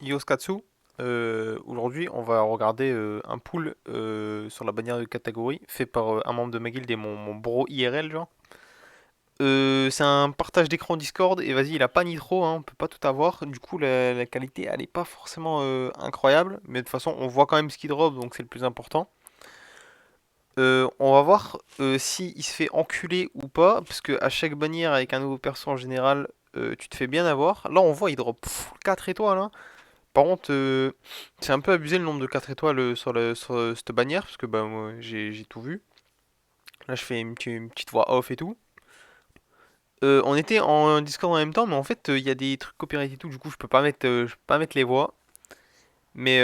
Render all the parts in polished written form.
Yoskatsu. Aujourd'hui, on va regarder un pool sur la bannière de catégorie fait par un membre de ma guilde et mon bro IRL, genre. C'est un partage d'écran Discord et vas-y, il a pas Nitro, hein, on peut pas tout avoir. Du coup, la qualité, elle est pas forcément incroyable, mais de toute façon, on voit quand même ce qu'il drop, donc c'est le plus important. On va voir si il se fait enculer ou pas, parce que à chaque bannière avec un nouveau perso en général, tu te fais bien avoir. Là, on voit, il drop 4 étoiles, hein. Par contre, c'est un peu abusé le nombre de 4 étoiles sur cette bannière, parce que bah, moi j'ai tout vu. Là, je fais une petite voix off et tout. On était en Discord en même temps, mais en fait, il y a des trucs copyright et tout, du coup, je peux pas mettre les voix. Mais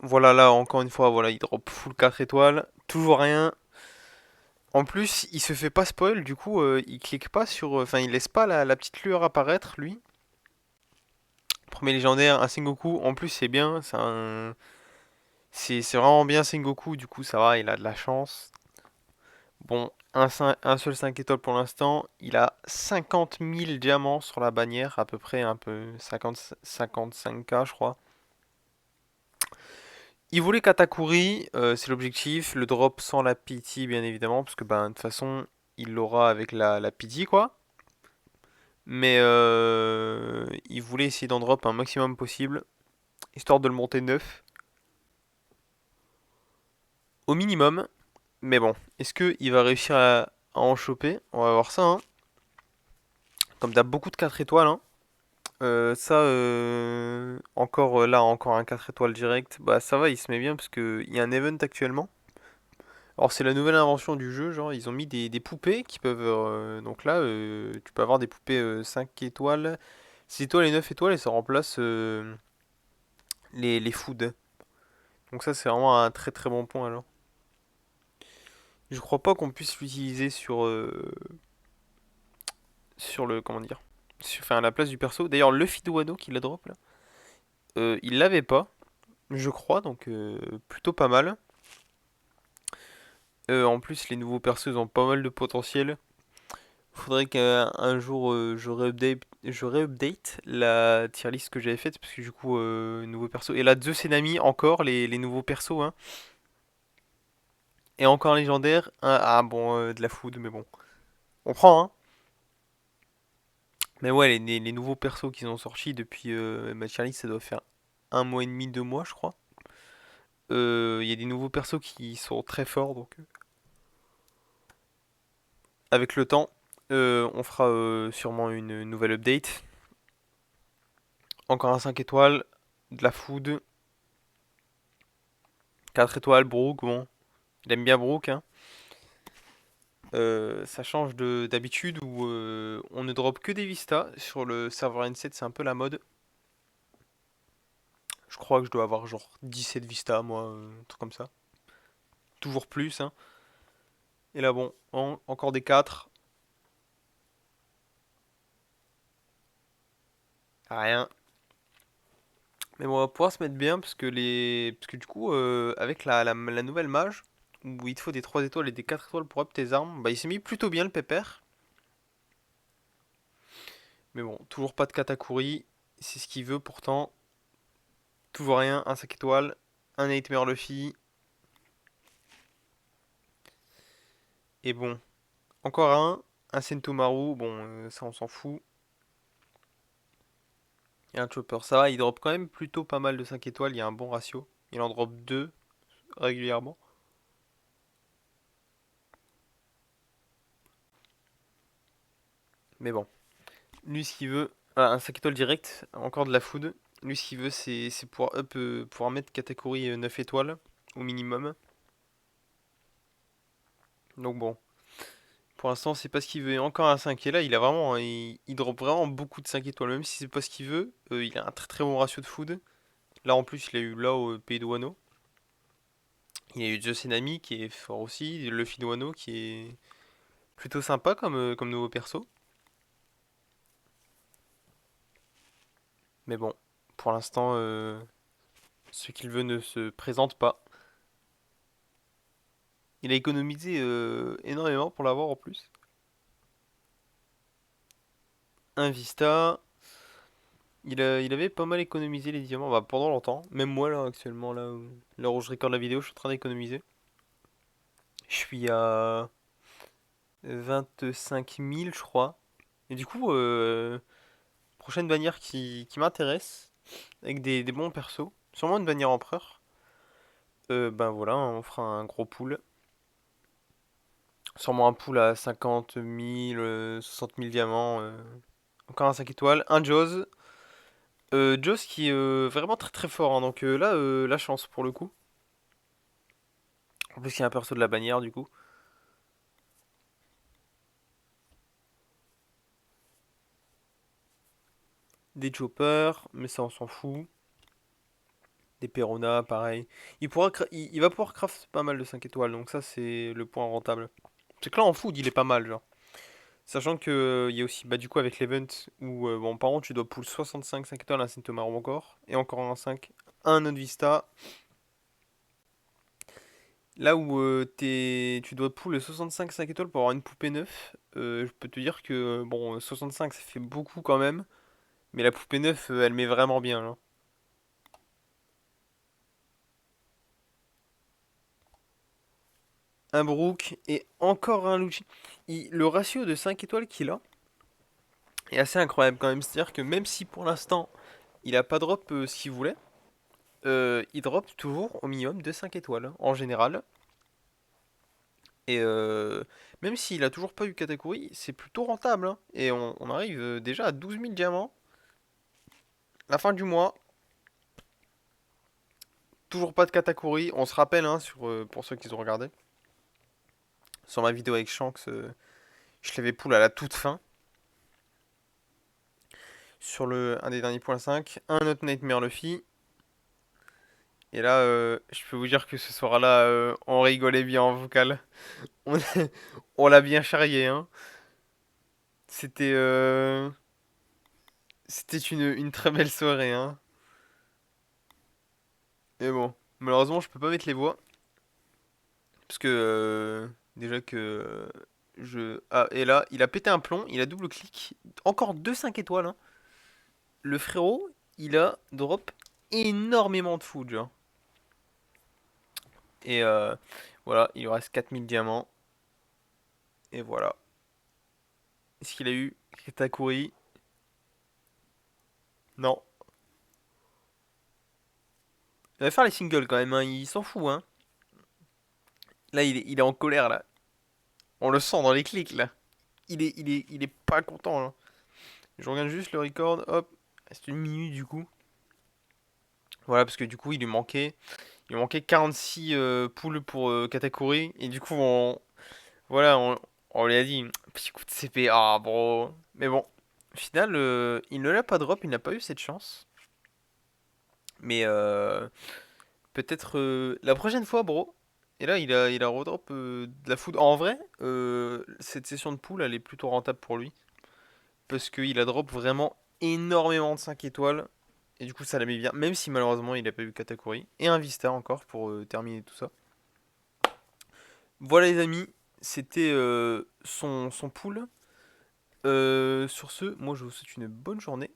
voilà, là, encore une fois, voilà, il drop full 4 étoiles, toujours rien. En plus, il se fait pas spoil, du coup, il clique pas sur. Enfin, il laisse pas la petite lueur apparaître, lui. Premier légendaire, un Sengoku, en plus, c'est bien, c'est vraiment bien Sengoku, du coup ça va, il a de la chance. Bon, un seul 5 étoiles pour l'instant. Il a 50 000 diamants sur la bannière, à peu près, un peu 55K je crois. Il voulait Katakuri, c'est l'objectif. Le drop sans la pity bien évidemment, parce que ben, de toute façon il l'aura avec la pity quoi. Mais il voulait essayer d'en drop un maximum possible, histoire de le monter 9 au minimum. Mais bon, est-ce qu'il va réussir à en choper? On va voir ça, hein. Comme t'as beaucoup de 4 étoiles, hein. Ça, encore là, encore un 4 étoiles direct. Bah ça va, il se met bien parce qu'il y a un event actuellement. Alors c'est la nouvelle invention du jeu, genre ils ont mis des poupées qui peuvent... donc là, tu peux avoir des poupées 5 étoiles, 6 étoiles et 9 étoiles et ça remplace les foods. Donc ça c'est vraiment un très très bon point alors. Je crois pas qu'on puisse l'utiliser sur le... Comment dire? Enfin, à la place du perso. D'ailleurs, le Wano qui la drop là, il l'avait pas, je crois, donc plutôt pas mal. En plus, les nouveaux persos ils ont pas mal de potentiel. Faudrait qu'un jour je réupdate la tier list que j'avais faite parce que du coup, nouveaux persos. Et là, Zeus et Nami, encore les nouveaux persos, hein. Et encore un légendaire. Ah bon, de la food, mais bon. On prend, hein. Mais ouais, les nouveaux persos qui ont sortis depuis ma tier list, ça doit faire un mois et demi, 2 mois, je crois. Il y a des nouveaux persos qui sont très forts, donc avec le temps, on fera sûrement une nouvelle update. Encore un 5 étoiles, de la food, 4 étoiles, Brook, bon, il aime bien Brook, hein. Ça change d'habitude où on ne drop que des vistas. Sur le serveur N7, c'est un peu la mode. Je crois que je dois avoir genre 17 vistas, moi, un truc comme ça. Toujours plus, hein. Et là, bon, encore des 4. Rien. Mais bon, on va pouvoir se mettre bien parce que parce que du coup, avec la nouvelle mage, où il te faut des 3 étoiles et des 4 étoiles pour up tes armes, bah il s'est mis plutôt bien le pépère. Mais bon, toujours pas de Katakuri, c'est ce qu'il veut pourtant. Toujours rien, un 5 étoiles, un Nightmare Luffy, et bon, encore un Sentomaru, bon, ça on s'en fout. Et un Chopper, ça va, il drop quand même plutôt pas mal de 5 étoiles, il y a un bon ratio. Il en drop 2 régulièrement. Mais bon, lui ce qu'il veut, un 5 étoiles direct, encore de la food. Lui ce qu'il veut c'est pouvoir up, pouvoir mettre catégorie 9 étoiles au minimum. Donc bon, pour l'instant c'est pas ce qu'il veut. Et encore un 5 et là il a vraiment, il drop vraiment beaucoup de 5 étoiles. Même si c'est pas ce qu'il veut, il a un très très bon ratio de food. Là en plus il a eu là au pays de Wano. Il y a eu Josenami qui est fort aussi, Luffy de Wano qui est plutôt sympa comme nouveau perso. Mais bon, pour l'instant, ce qu'il veut ne se présente pas. Il a économisé énormément pour l'avoir en plus. Un Vista. Il avait pas mal économisé les diamants, bah, pendant longtemps. Même moi, là, actuellement, l'heure où je recorde la vidéo, je suis en train d'économiser. Je suis à 25 000, je crois. Et du coup, prochaine bannière qui m'intéresse, avec des bons persos, sûrement une bannière empereur. Ben voilà, on fera un gros pool. Sûrement un pool à 50 000, 60 000 diamants. Encore un 5 étoiles. Un Jaws. Jaws qui est vraiment très très fort, hein. Donc là, la chance pour le coup. En plus, il y a un perso de la bannière du coup. Des choppers, mais ça on s'en fout. Des Perona, pareil. Il va pouvoir craft pas mal de 5 étoiles, donc ça c'est le point rentable. C'est que là en food il est pas mal, genre. Sachant que il y a aussi, bah du coup avec l'event où, bon par contre tu dois pull 65 5 étoiles un Saint-Thomas encore, et encore un 5, un autre Vista. Là où tu dois pull 65 5 étoiles pour avoir une poupée 9, je peux te dire que, bon, 65 ça fait beaucoup quand même, mais la poupée 9 elle met vraiment bien, là. Un Brook et encore un Lucci. Le ratio de 5 étoiles qu'il a est assez incroyable quand même. C'est-à-dire que même si pour l'instant il a pas drop ce qu'il voulait, il drop toujours au minimum de 5 étoiles, hein, en général. Et même s'il a toujours pas eu Katakuri, c'est plutôt rentable, hein. Et on arrive déjà à 12 000 diamants. La fin du mois, toujours pas de Katakuri. On se rappelle, hein, pour ceux qui ont regardé, sur ma vidéo avec Shanks, je l'avais pull à la toute fin. Sur un des derniers points 5, un autre Nightmare Luffy. Et là, je peux vous dire que ce soir-là, on rigolait bien en vocal. On, on l'a bien charrié, hein. C'était c'était une très belle soirée, hein. Mais bon, malheureusement, je peux pas mettre les voix. Parce que, déjà que Ah, et là, il a pété un plomb, il a double-clic. Encore deux 5 étoiles, hein. Le frérot, il a drop énormément de food, genre. Et voilà, il lui reste 4 000 diamants. Et voilà. Est-ce qu'il a eu Katakuri? Non. Il va faire les singles quand même, hein. Il s'en fout, hein. Là, il est en colère, là. On le sent dans les clics, là. Il est pas content, là. Je regarde juste le record, hop. C'est une minute, du coup. Voilà, parce que du coup, il lui manquait 46 poules pour Katakuri. Et du coup, voilà, on lui a dit, petit coup de CP, ah, bro. Mais bon, au final, il ne l'a pas drop, il n'a pas eu cette chance. Mais peut-être la prochaine fois, bro. Et là, il a redrop de la food. En vrai, cette session de pool, elle est plutôt rentable pour lui. Parce qu'il a drop vraiment énormément de 5 étoiles. Et du coup, ça la met bien. Même si malheureusement, il n'a pas eu Katakuri. Et un Vista encore pour terminer tout ça. Voilà, les amis. C'était son pool. Sur ce, moi, je vous souhaite une bonne journée.